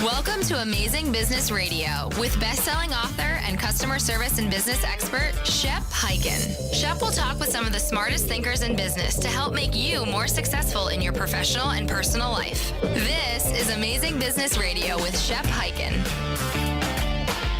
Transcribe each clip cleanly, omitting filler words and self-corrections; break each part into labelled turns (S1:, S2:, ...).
S1: Welcome to Amazing Business Radio with best-selling author and customer service and business expert, Shep Hyken. Shep will talk with some of the smartest thinkers in business to help make you more successful in your professional and personal life. This is Amazing Business Radio with Shep Hyken.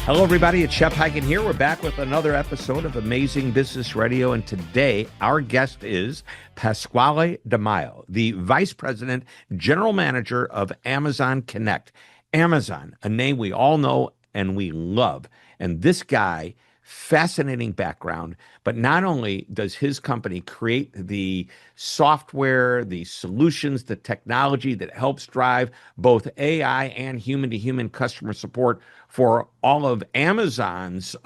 S2: Hello, everybody. It's Shep Hyken here. We're back with another episode of Amazing Business Radio. And today, our guest is Pasquale Di Maio, the Vice President, General Manager of Amazon Connect. Amazon, a name we all know and we love. And this guy, fascinating background, but not only does his company create the software, the solutions, the technology that helps drive both AI and human-to-human customer support for all of Amazon's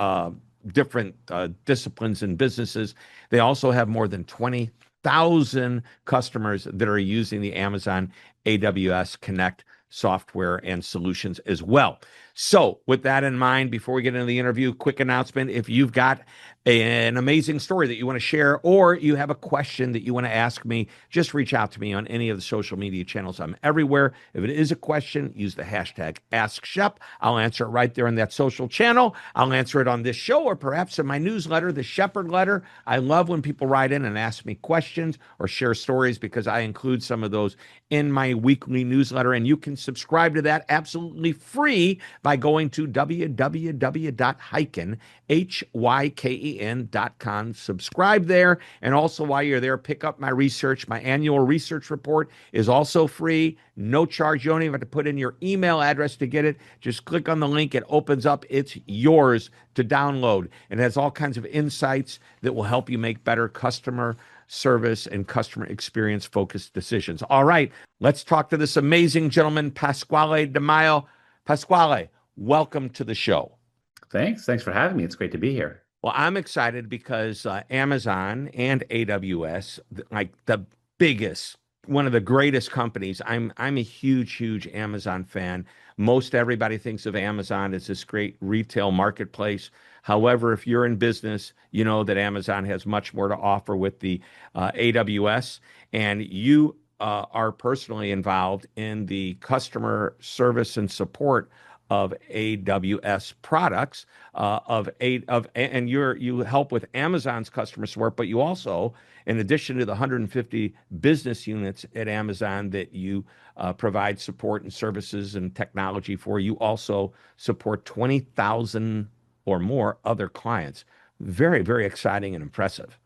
S2: different disciplines and businesses. They also have more than 20,000 customers that are using the Amazon AWS Connect software and solutions as well. So with that in mind, before we get into the interview, quick announcement. If you've got an amazing story that you want to share, or you have a question that you want to ask me, just reach out to me on any of the social media channels. I'm everywhere. If it is a question, use the hashtag AskShep. I'll answer it right there in that social channel. I'll answer it on this show, or perhaps in my newsletter, the Shepherd Letter. I love when people write in and ask me questions or share stories, because I include some of those in my weekly newsletter, and you can subscribe to that absolutely free by going to www.hyken.com. Subscribe there. And also, while you're there, pick up my research. My annual research report is also free, no charge. You don't even have to put in your email address to get it. Just click on the link. It opens up. It's yours to download. It has all kinds of insights that will help you make better customer service and customer experience focused decisions. All right, let's talk to this amazing gentleman, Pasquale Di Maio. Pasquale, welcome to the show.
S3: Thanks for having me. It's great to be here.
S2: Well, I'm excited because Amazon and AWS, like the biggest, one of the greatest companies. I'm a huge Amazon fan. Most everybody thinks of Amazon as this great retail marketplace. However, if you're in business, you know that Amazon has much more to offer with the AWS, and you are personally involved in the customer service and support of AWS products, and you help with Amazon's customer support, but you also, in addition to the 150 business units at Amazon that you provide support and services and technology for, you also support 20,000 or more other clients. Very exciting and impressive.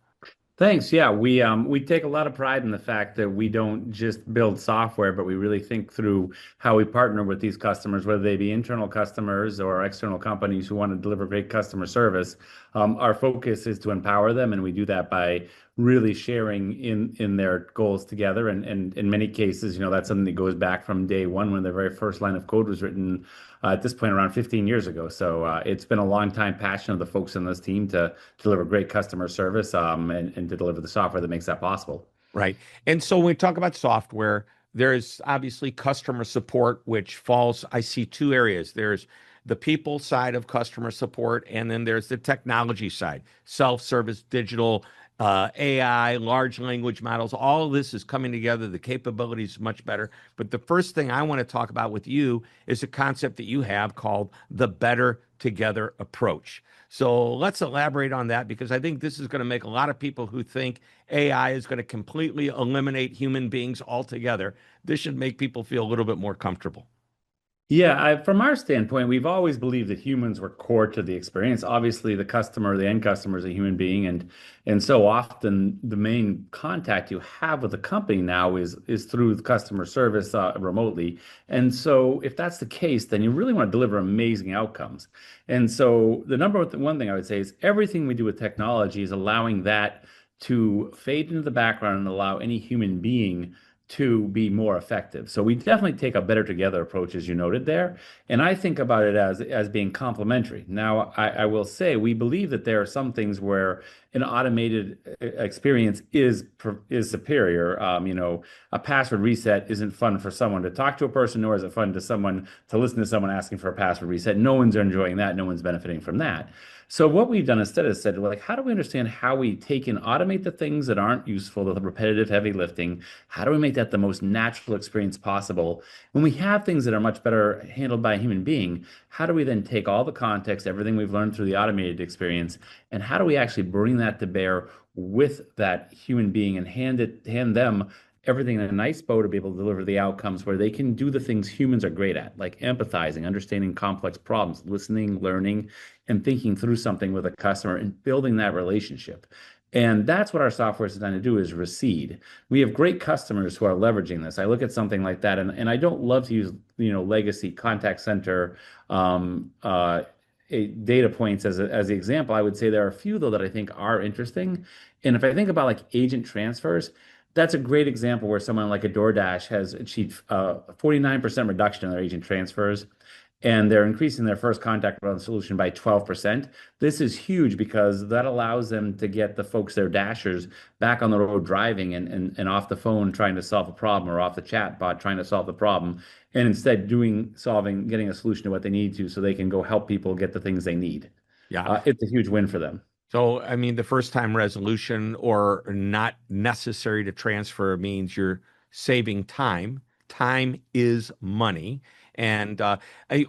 S3: Thanks. Yeah, we take a lot of pride in the fact that we don't just build software, but we really think through how we partner with these customers, whether they be internal customers or external companies who want to deliver great customer service. Our focus is to empower them, and we do that by really sharing in their goals together. And in many cases, that's something that goes back from day one when the very first line of code was written, at this point around 15 years ago. So it's been a long time passion of the folks on this team to deliver great customer service and to deliver the software that makes that possible.
S2: Right. And so when we talk about software, there's obviously customer support, which falls, I see two areas. There's the people side of customer support, and then there's the technology side, self-service, digital, AI, large language models. All of this is coming together. The capability is much better. But the first thing I want to talk about with you is a concept that you have called the better together approach. So let's elaborate on that, because I think this is going to make a lot of people who think AI is going to completely eliminate human beings altogether. This should make people feel a little bit more comfortable.
S3: Yeah, from our standpoint, we've always believed that humans were core to the experience. Obviously, the customer, the end customer, is a human being, and so often the main contact you have with the company now is through the customer service remotely. And so, if that's the case, then you really want to deliver amazing outcomes. And so, the number one thing I would say is everything we do with technology is allowing that to fade into the background and allow any human being to be more effective. So we definitely take a better together approach, as you noted there. And I think about it as being complementary. Now, I will say we believe that there are some things where an automated experience is superior. A password reset isn't fun for someone to talk to a person, nor is it fun to someone to listen to someone asking for a password reset. No one's enjoying that. No one's benefiting from that. So what we've done instead is said, like, how do we understand how we take and automate the things that aren't useful, the repetitive heavy lifting? How do we make that the most natural experience possible? When we have things that are much better handled by a human being, how do we then take all the context, everything we've learned through the automated experience, and how do we actually bring that to bear with that human being and hand them everything in a nice bow to be able to deliver the outcomes where they can do the things humans are great at, like empathizing, understanding complex problems, listening, learning, and thinking through something with a customer and building that relationship. And that's what our software is designed to do, is recede. We have great customers who are leveraging this. I look at something like that, and I don't love to use, legacy contact center data points as the example. I would say there are a few though that I think are interesting. And if I think about like agent transfers, that's a great example where someone like a DoorDash has achieved a 49% reduction in their agent transfers, and they're increasing their first contact resolution by 12%. This is huge because that allows them to get the folks, their dashers, back on the road driving and off the phone trying to solve a problem, or off the chat bot trying to solve the problem, and instead getting a solution to what they need to, so they can go help people get the things they need.
S2: Yeah.
S3: It's a huge win for them.
S2: So, I mean, the first time resolution or not necessary to transfer means you're saving time. Time is money. And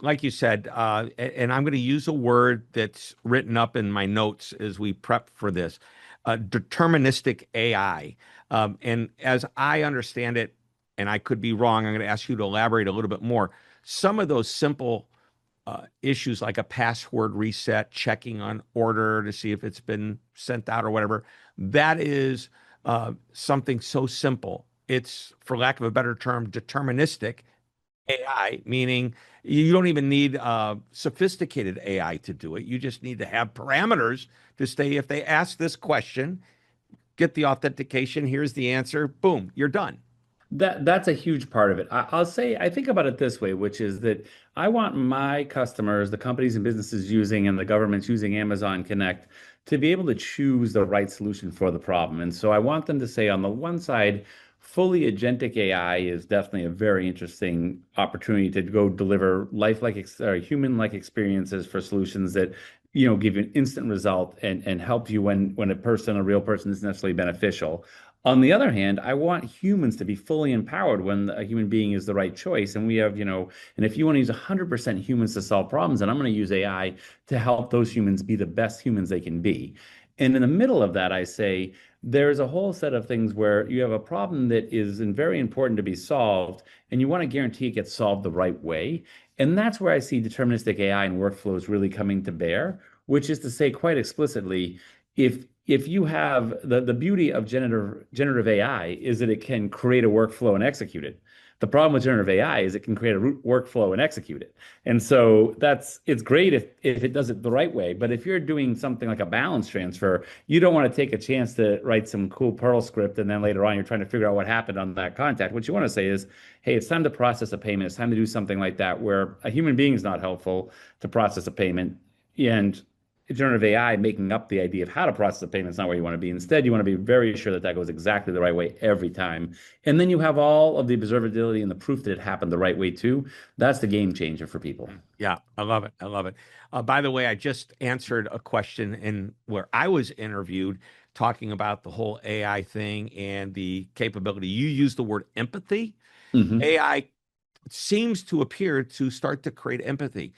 S2: like you said, and I'm going to use a word that's written up in my notes as we prep for this, deterministic AI. And as I understand it, and I could be wrong, I'm going to ask you to elaborate a little bit more. Some of those simple issues like a password reset, checking on order to see if it's been sent out or whatever, that is something so simple. It's, for lack of a better term, deterministic AI, meaning you don't even need sophisticated AI to do it. You just need to have parameters to say, if they ask this question, get the authentication, here's the answer, boom, you're done.
S3: That's a huge part of it. I'll say, I think about it this way, which is that I want my customers, the companies and businesses using, and the governments using Amazon Connect, to be able to choose the right solution for the problem. And so I want them to say, on the one side, fully agentic AI is definitely a very interesting opportunity to go deliver or human-like experiences for solutions that give you an instant result and help you when a real person, isn't necessarily beneficial. On the other hand, I want humans to be fully empowered when a human being is the right choice. And we have, and if you want to use 100% humans to solve problems, then I'm going to use AI to help those humans be the best humans they can be. And in the middle of that, I say there's a whole set of things where you have a problem that is very important to be solved, and you want to guarantee it gets solved the right way. And that's where I see deterministic AI and workflows really coming to bear, which is to say quite explicitly, if you have the beauty of generative AI is that it can create a workflow and execute it. The problem with generative AI is it can create a root workflow and execute it. And so it's great if it does it the right way. But if you're doing something like a balance transfer, you don't want to take a chance to write some cool Perl script and then later on you're trying to figure out what happened on that contact. What you want to say is, hey, it's time to process a payment. It's time to do something like that, where a human being is not helpful to process a payment. And generative AI making up the idea of how to process a payment is not where you want to be. Instead, you want to be very sure that that goes exactly the right way every time. And then you have all of the observability and the proof that it happened the right way too. That's the game changer for people.
S2: Yeah, I love it. I love it. By the way, I just answered a question in where I was interviewed talking about the whole AI thing and the capability. You used the word empathy.
S3: Mm-hmm.
S2: AI seems to appear to start to create empathy.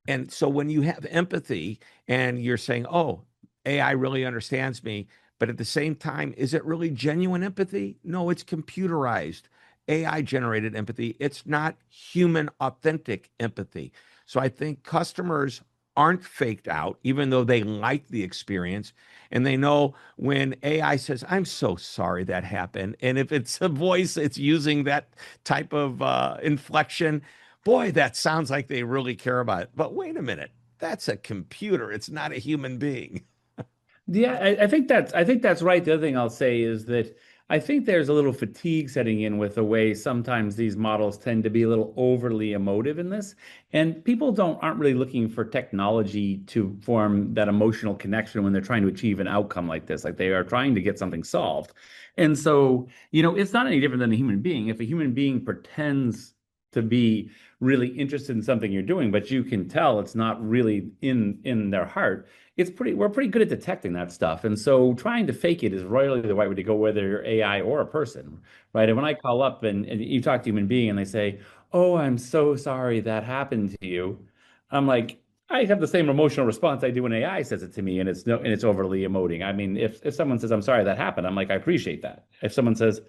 S2: And so when you have empathy and you're saying, oh, AI really understands me, but at the same time, is it really genuine empathy? No, it's computerized, AI generated empathy. It's not human authentic empathy. So I think customers aren't faked out, even though they like the experience. And they know when AI says, I'm so sorry that happened. And if it's a voice, it's using that type of inflection. Boy, that sounds like they really care about it. But wait a minute, that's a computer. It's not a human being.
S3: Yeah, I think that's right. The other thing I'll say is that I think there's a little fatigue setting in with the way sometimes these models tend to be a little overly emotive in this. And people aren't really looking for technology to form that emotional connection when they're trying to achieve an outcome like this. Like they are trying to get something solved. And so, it's not any different than a human being. If a human being pretends to be really interested in something you're doing, but you can tell it's not really in their heart, we're pretty good at detecting that stuff. And so trying to fake it is royally the right way to go, whether you're AI or a person, right? And when I call up and you talk to a human being and they say, "Oh, I'm so sorry that happened to you," I'm like, I have the same emotional response I do when AI says it to me, and it's overly emoting. I mean, if someone says, "I'm sorry that happened," I'm like, I appreciate that. If someone says,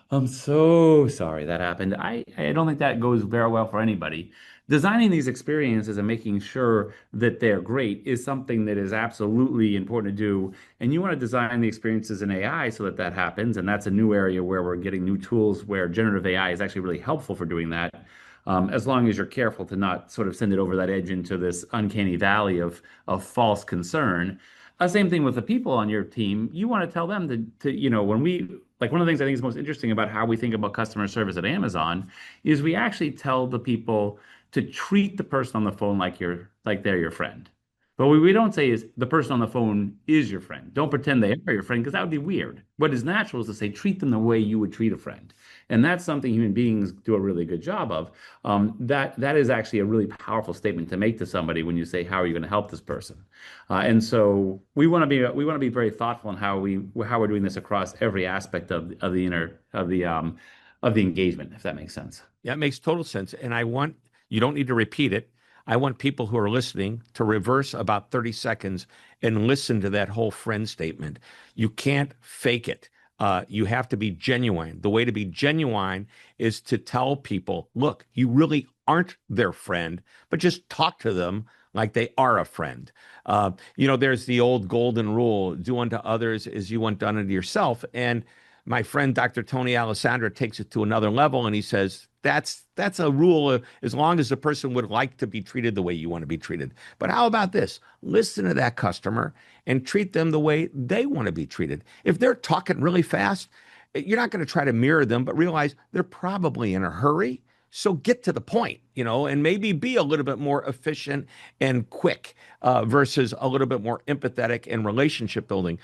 S3: "I'm so sorry that happened," I don't think that goes very well for anybody. Designing these experiences and making sure that they're great is something that is absolutely important to do. And you want to design the experiences in AI so that that happens. And that's a new area where we're getting new tools where generative AI is actually really helpful for doing that. As long as you're careful to not sort of send it over that edge into this uncanny valley of false concern. Same thing with the people on your team. You want to tell them when like one of the things I think is most interesting about how we think about customer service at Amazon is we actually tell the people to treat the person on the phone like they're your friend. But what we don't say is the person on the phone is your friend. Don't pretend they are your friend because that would be weird. What is natural is to say treat them the way you would treat a friend. And that's something human beings do a really good job of. That is actually a really powerful statement to make to somebody when you say, "How are you going to help this person?" And so we want to be very thoughtful in how we're doing this across every aspect of the engagement, if that makes sense.
S2: Yeah, it makes total sense. And you don't need to repeat it. I want people who are listening to reverse about 30 seconds and listen to that whole friend statement. You can't fake it. You have to be genuine. The way to be genuine is to tell people, look, you really aren't their friend, but just talk to them like they are a friend. There's the old golden rule, do unto others as you want done unto yourself. And my friend, Dr. Tony Alessandra, takes it to another level and he says, that's a rule as long as the person would like to be treated the way you want to be treated. But how about this? Listen to that customer and treat them the way they want to be treated. If they're talking really fast, you're not going to try to mirror them, but realize they're probably in a hurry. So get to the point, and maybe be a little bit more efficient and quick versus a little bit more empathetic and relationship building,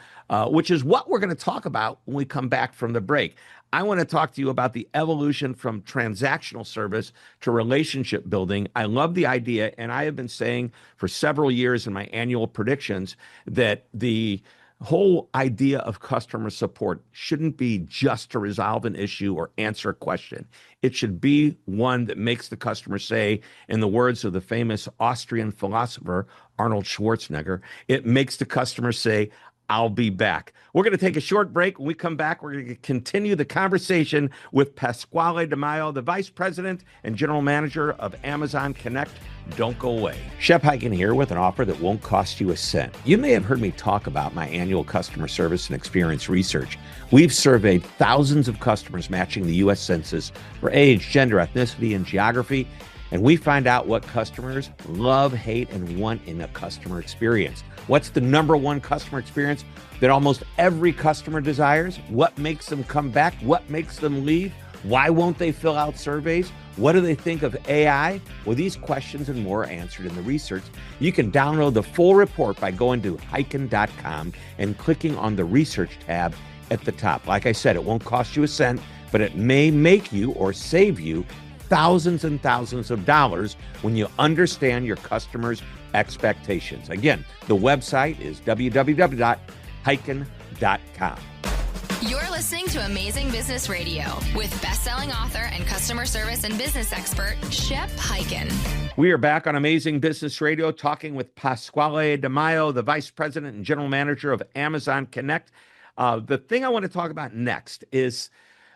S2: which is what we're going to talk about when we come back from the break. I want to talk to you about the evolution from transactional service to relationship building. I love the idea, and I have been saying for several years in my annual predictions that the whole idea of customer support shouldn't be just to resolve an issue or answer a question. It should be one that makes the customer say, in the words of the famous Austrian philosopher Arnold Schwarzenegger, it makes the customer say, "I'll be back." We're going to take a short break. When we come back, we're going to continue the conversation with Pasquale Di Maio, the Vice President and General Manager of Amazon Connect. Don't go away. Shep Hyken here with an offer that won't cost you a cent. You may have heard me talk about my annual customer service and experience research. We've surveyed thousands of customers matching the U.S. Census for age, gender, ethnicity, and geography, and we find out what customers love, hate, and want in a customer experience. What's the number one customer experience that almost every customer desires? What makes them come back? What makes them leave? Why won't they fill out surveys? What do they think of AI? Well, these questions and more are answered in the research. You can download the full report by going to hyken.com and clicking on the research tab at the top. Like I said, it won't cost you a cent, but it may make you or save you thousands and thousands of dollars when you understand your customers' expectations. Again, the website is www.hyken.com.
S1: You're listening to Amazing Business Radio with best-selling author and customer service and business expert, Shep Hyken.
S2: We are back on Amazing Business Radio talking with Pasquale Di Maio, the Vice President and General Manager of Amazon Connect. The thing I want to talk about next is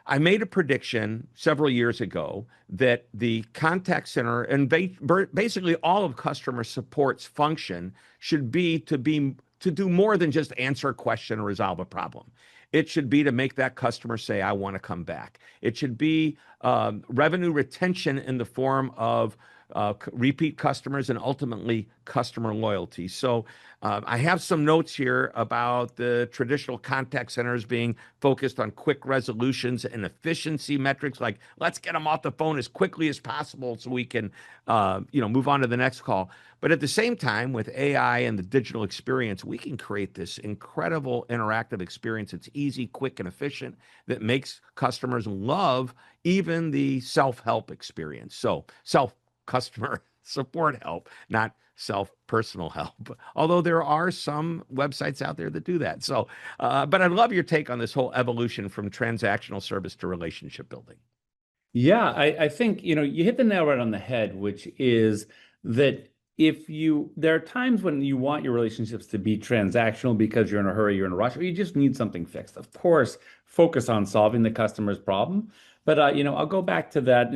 S2: I made a prediction several years ago that the contact center and basically all of customer support's function should be to do more than just answer a question or resolve a problem. It should be to make that customer say, "I want to come back." It should be revenue retention in the form of repeat customers and ultimately customer loyalty. So I have some notes here about the traditional contact centers being focused on quick resolutions and efficiency metrics, like let's get them off the phone as quickly as possible so we can, move on to the next call. But at the same time, with AI and the digital experience, we can create this incredible interactive experience. It's easy, quick, and efficient that makes customers love even the self-help experience. So self-customer support help, not self-personal help. Although there are some websites out there that do that. So, but I'd love your take on this whole evolution from transactional service to relationship building.
S3: Yeah, I think, you hit the nail right on the head, which is that there are times when you want your relationships to be transactional because you're in a hurry, you're in a rush, or you just need something fixed. Of course, focus on solving the customer's problem. But, I'll go back to that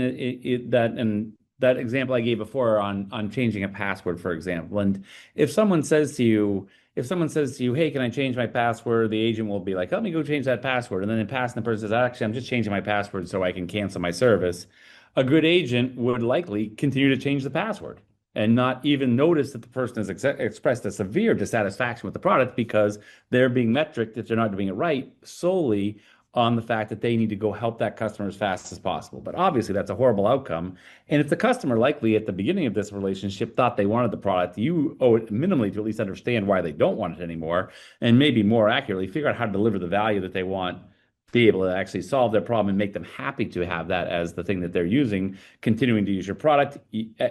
S3: example I gave before on changing a password, for example. And if someone says to you, hey, can I change my password? The agent will be like, let me go change that password. And then in passing, the person says, actually, I'm just changing my password so I can cancel my service. A good agent would likely continue to change the password and not even notice that the person has expressed a severe dissatisfaction with the product because they're being metriced, if they're not doing it right, solely on the fact that they need to go help that customer as fast as possible. But obviously, that's a horrible outcome. And if the customer likely at the beginning of this relationship thought they wanted the product, you owe it minimally to at least understand why they don't want it anymore, and maybe more accurately, figure out how to deliver the value that they want, be able to actually solve their problem and make them happy to have that as the thing that they're using, continuing to use your product.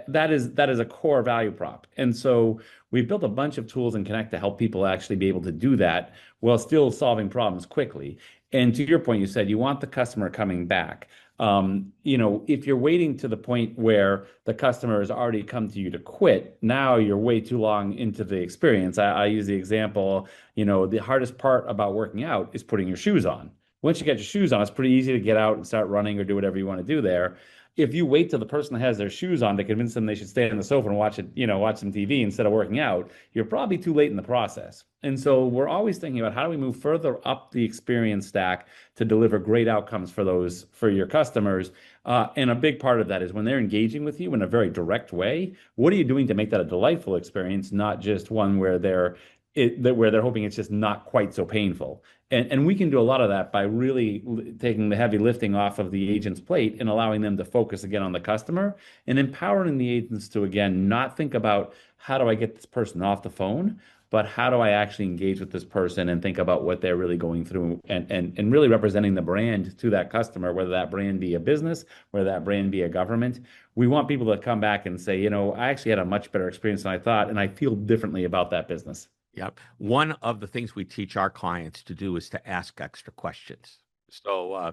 S3: That is a core value prop. And so we've built a bunch of tools in Connect to help people actually be able to do that while still solving problems quickly. And to your point, you said you want the customer coming back. If you're waiting to the point where the customer has already come to you to quit, now you're way too long into the experience. I use the example, the hardest part about working out is putting your shoes on. Once you get your shoes on, it's pretty easy to get out and start running or do whatever you want to do there. If you wait till the person has their shoes on to convince them they should stay on the sofa and watch some TV instead of working out, you're probably too late in the process. And so we're always thinking about how do we move further up the experience stack to deliver great outcomes for your customers. And a big part of that is when they're engaging with you in a very direct way, what are you doing to make that a delightful experience, not just one where they're hoping it's just not quite so painful. And we can do a lot of that by really taking the heavy lifting off of the agent's plate and allowing them to focus again on the customer and empowering the agents to, again, not think about how do I get this person off the phone, but how do I actually engage with this person and think about what they're really going through and really representing the brand to that customer, whether that brand be a business, whether that brand be a government. We want people to come back and say, I actually had a much better experience than I thought, and I feel differently about that business.
S2: Yep. One of the things we teach our clients to do is to ask extra questions. So,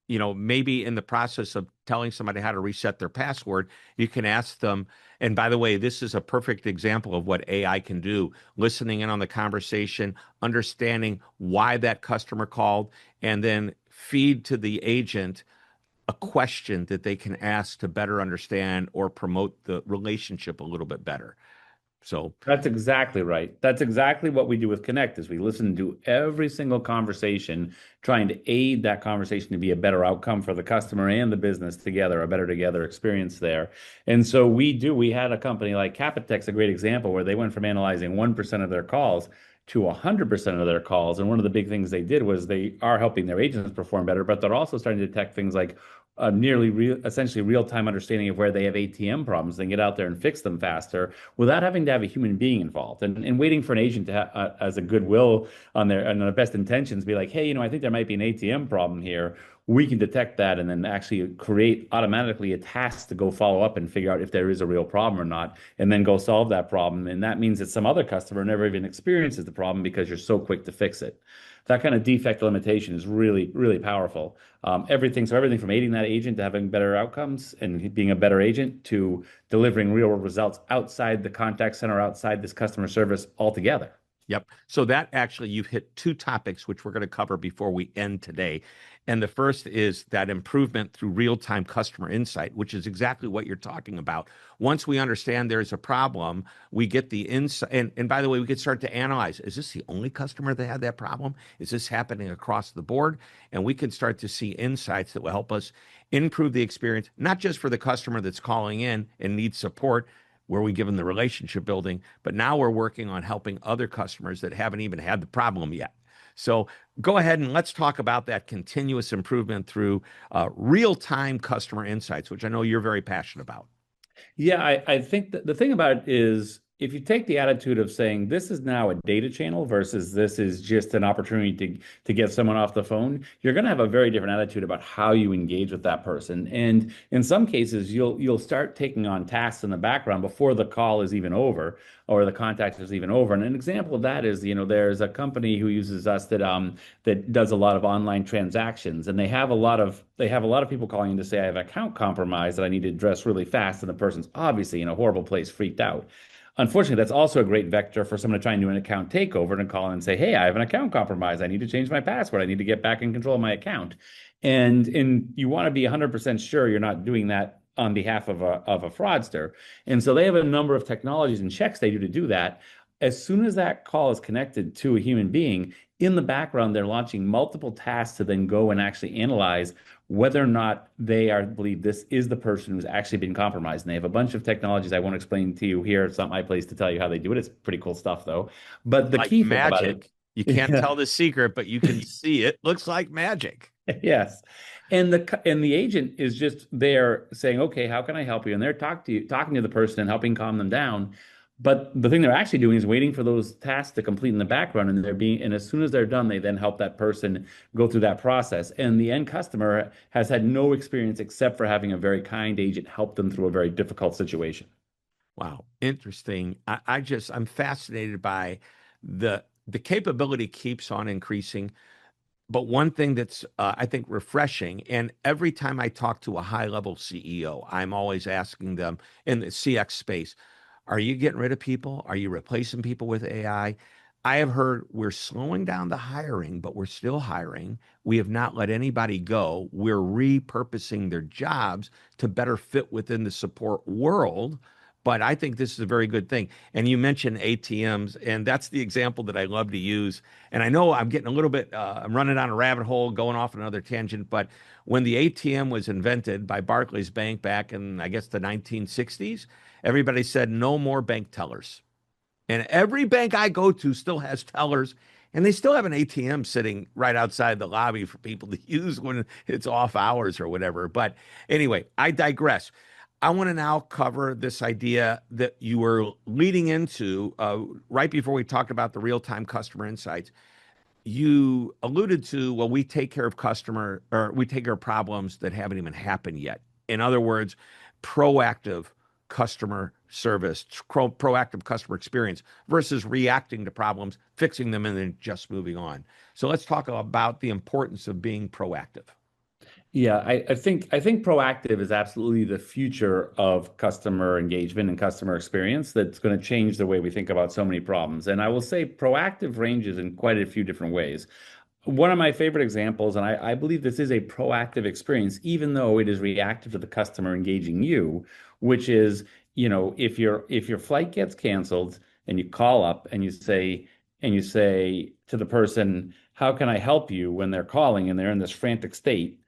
S2: maybe in the process of telling somebody how to reset their password, you can ask them. And by the way, this is a perfect example of what AI can do, listening in on the conversation, understanding why that customer called, and then feed to the agent a question that they can ask to better understand or promote the relationship a little bit better. So
S3: that's exactly right. That's exactly what we do with Connect is we listen to every single conversation, trying to aid that conversation to be a better outcome for the customer and the business together, a better together experience there. And so we had a company like Capitec's a great example where they went from analyzing 1% of their calls to 100% of their calls. And one of the big things they did was they are helping their agents perform better, but they're also starting to detect things like essentially real-time understanding of where they have ATM problems. They can get out there and fix them faster without having to have a human being involved and waiting for an agent to as a goodwill on their best intentions, be like, hey, I think there might be an ATM problem here. We can detect that and then actually create automatically a task to go follow up and figure out if there is a real problem or not, and then go solve that problem. And that means that some other customer never even experiences the problem because you're so quick to fix it. That kind of defect limitation is really, really powerful. Everything from aiding that agent to having better outcomes and being a better agent to delivering real world results outside the contact center, outside this customer service altogether.
S2: Yep. So that actually, you've hit two topics which we're going to cover before we end today. And the first is that improvement through real-time customer insight, which is exactly what you're talking about. Once we understand there's a problem, we get the insight. And by the way, we can start to analyze, is this the only customer that had that problem? Is this happening across the board? And we can start to see insights that will help us improve the experience, not just for the customer that's calling in and needs support, where we give them the relationship building, but now we're working on helping other customers that haven't even had the problem yet. So go ahead and let's talk about that continuous improvement through real-time customer insights, which I know you're very passionate about.
S3: Yeah, I think that the thing about it is if you take the attitude of saying this is now a data channel versus this is just an opportunity to get someone off the phone, you're going to have a very different attitude about how you engage with that person. And in some cases, you'll start taking on tasks in the background before the call is even over or the contact is even over. And an example of that is, there's a company who uses us that does a lot of online transactions, and they have a lot of people calling in to say I have an account compromised that I need to address really fast, and the person's obviously in a horrible place, freaked out. Unfortunately, that's also a great vector for someone to try and do an account takeover and call in and say, "Hey, I have an account compromise. I need to change my password. I need to get back in control of my account." And you want to be 100% sure you're not doing that on behalf of a fraudster. And so they have a number of technologies and checks they do to do that. As soon as that call is connected to a human being, in the background, they're launching multiple tasks to then go and actually analyze whether or not believe this is the person who's actually been compromised. And they have a bunch of technologies I won't explain to you here. It's not my place to tell you how they do it. It's pretty cool stuff, though. But the
S2: Like
S3: key thing about it,
S2: magic. You can't tell the secret, but you can see it. Looks like magic.
S3: yes. And the agent is just there saying, "Okay, how can I help you?" And they're talking to the person and helping calm them down. But the thing they're actually doing is waiting for those tasks to complete in the background, and as soon as they're done, they then help that person go through that process. And the end customer has had no experience except for having a very kind agent help them through a very difficult situation.
S2: Wow, interesting. I'm fascinated by the capability keeps on increasing. But one thing that's I think refreshing, and every time I talk to a high level CEO, I'm always asking them in the CX space, are you getting rid of people? Are you replacing people with AI? I have heard we're slowing down the hiring, but we're still hiring. We have not let anybody go. We're repurposing their jobs to better fit within the support world. But I think this is a very good thing. And you mentioned ATMs, and that's the example that I love to use. And I know I'm getting a little bit, I'm running down a rabbit hole, going off on another tangent. But when the ATM was invented by Barclays Bank back in, I guess, the 1960s, everybody said no more bank tellers. And every bank I go to still has tellers, and they still have an ATM sitting right outside the lobby for people to use when it's off hours or whatever. But anyway, I digress. I want to now cover this idea that you were leading into right before we talked about the real-time customer insights. You alluded to, well, we take care of problems that haven't even happened yet. In other words, proactive customer service, proactive customer experience versus reacting to problems, fixing them, and then just moving on. So let's talk about the importance of being proactive.
S3: Yeah, I think proactive is absolutely the future of customer engagement and customer experience that's going to change the way we think about so many problems. And I will say proactive ranges in quite a few different ways. One of my favorite examples, and I believe this is a proactive experience, even though it is reactive to the customer engaging you, which is, if your flight gets canceled and you call up and you say to the person, "How can I help you?" when they're calling and they're in this frantic state,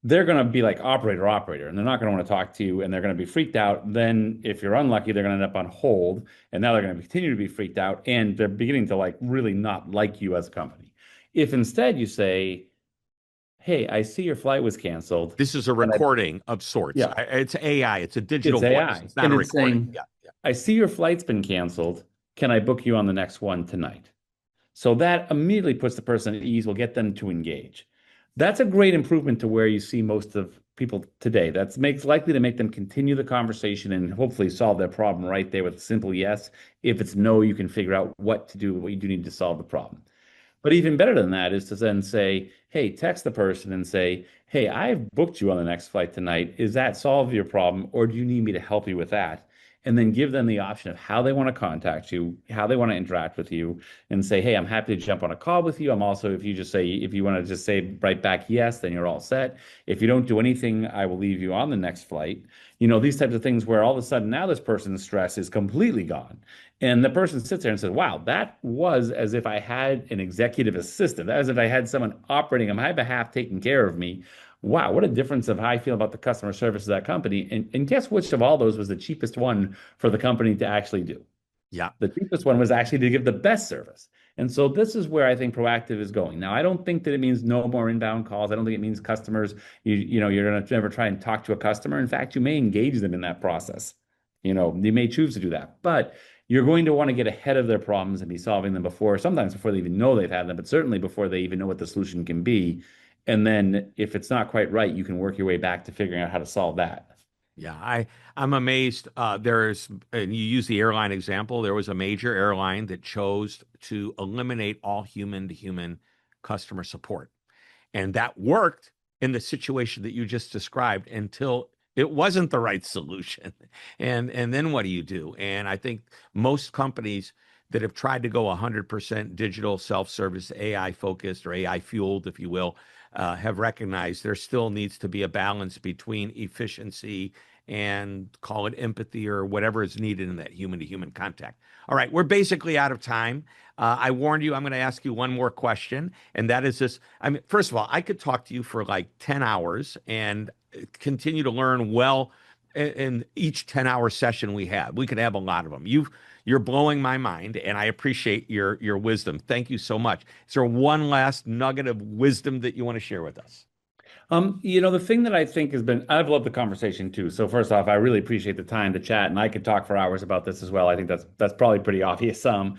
S3: they're going to be like operator, operator, and they're not going to want to talk to you, and they're going to be freaked out. Then, if you're unlucky, they're going to end up on hold, and now they're going to continue to be freaked out, and they're beginning to really not like you as a company. If instead you say, "Hey, I see your flight was canceled,"
S2: This is a
S3: and
S2: recording of sorts.
S3: yeah,
S2: It's AI. It's a digital
S3: it's
S2: voice.
S3: AI,
S2: It's not
S3: and
S2: a
S3: it's
S2: recording.
S3: saying,
S2: Yeah, yeah.
S3: "I see your flight's been canceled. Can I book you on the next one tonight?" So that immediately puts the person at ease, will get them to engage. That's a great improvement to where you see most of people today. That's makes likely to make them continue the conversation and hopefully solve their problem right there with a simple yes. If it's no, you can figure out what to do, what you do need to solve the problem. But even better than that is to then say, "Hey, text the person and say, 'Hey, I've booked you on the next flight tonight. Is that solve your problem, or do you need me to help you with that?'" and then give them the option of how they want to contact you, how they want to interact with you, and say, hey, I'm happy to jump on a call with you. I'm also, if you want to just say right back yes, then you're all set. If you don't do anything, I will leave you on the next flight. These types of things where all of a sudden now this person's stress is completely gone. And the person sits there and says, wow, that was as if I had an executive assistant. That was as if I had someone operating on my behalf, taking care of me. Wow, what a difference of how I feel about the customer service of that company. And guess which of all those was the cheapest one for the company to actually do?
S2: Yeah.
S3: The cheapest one was actually to give the best service. And so this is where I think proactive is going. Now, I don't think that it means no more inbound calls. I don't think it means customers, you're going to never try and talk to a customer. In fact, you may engage them in that process. You may choose to do that, but you're going to want to get ahead of their problems and be solving them sometimes before they even know they've had them, but certainly before they even know what the solution can be. And then if it's not quite right, you can work your way back to figuring out how to solve that.
S2: Yeah, I'm amazed. And you use the airline example. There was a major airline that chose to eliminate all human-to-human customer support. And that worked in the situation that you just described until it wasn't the right solution. And then what do you do? And I think most companies that have tried to go 100% digital, self-service, AI focused or AI fueled, if you will, have recognized there still needs to be a balance between efficiency and call it empathy or whatever is needed in that human-to-human contact. All right, we're basically out of time. I warned you, I'm going to ask you one more question, and that is this. I mean, first of all, I could talk to you for like 10 hours and continue to learn well in each 10-hour session we have. We could have a lot of them. You're blowing my mind, and I appreciate your wisdom. Thank you so much. Is there one last nugget of wisdom that you want to share with us?
S3: The thing that I think I've loved the conversation too. So first off, I really appreciate the time to chat, and I could talk for hours about this as well. I think that's probably pretty obvious. From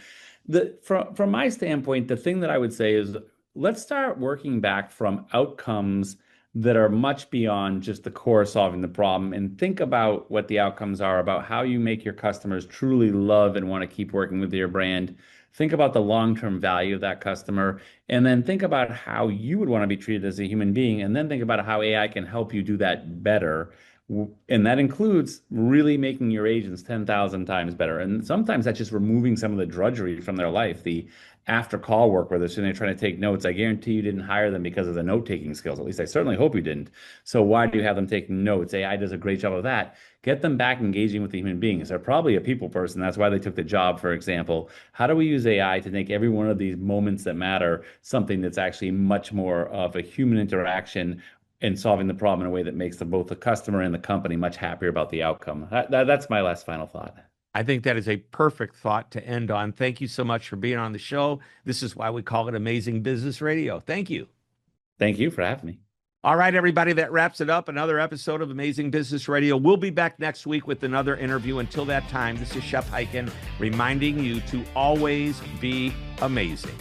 S3: my standpoint, the thing that I would say is let's start working back from outcomes that are much beyond just the core solving the problem, and think about what the outcomes are, about how you make your customers truly love and want to keep working with your brand. Think about the long-term value of that customer, and then think about how you would want to be treated as a human being, and then think about how AI can help you do that better. And that includes really making your agents 10,000 times better. And sometimes that's just removing some of the drudgery from their life, the after call work where they're sitting there trying to take notes. I guarantee you didn't hire them because of the note-taking skills. At least I certainly hope you didn't. So why do you have them taking notes? AI does a great job of that. Get them back engaging with the human beings. They're probably a people person. That's why they took the job, for example. How do we use AI to make every one of these moments that matter something that's actually much more of a human interaction and solving the problem in a way that makes both the customer and the company much happier about the outcome? That's my last final thought.
S2: I think that is a perfect thought to end on. Thank you so much for being on the show. This is why we call it Amazing Business Radio. Thank you.
S3: Thank you for having me.
S2: All right, everybody, that wraps it up. Another episode of Amazing Business Radio. We'll be back next week with another interview. Until that time, this is Shep Hyken reminding you to always be amazing.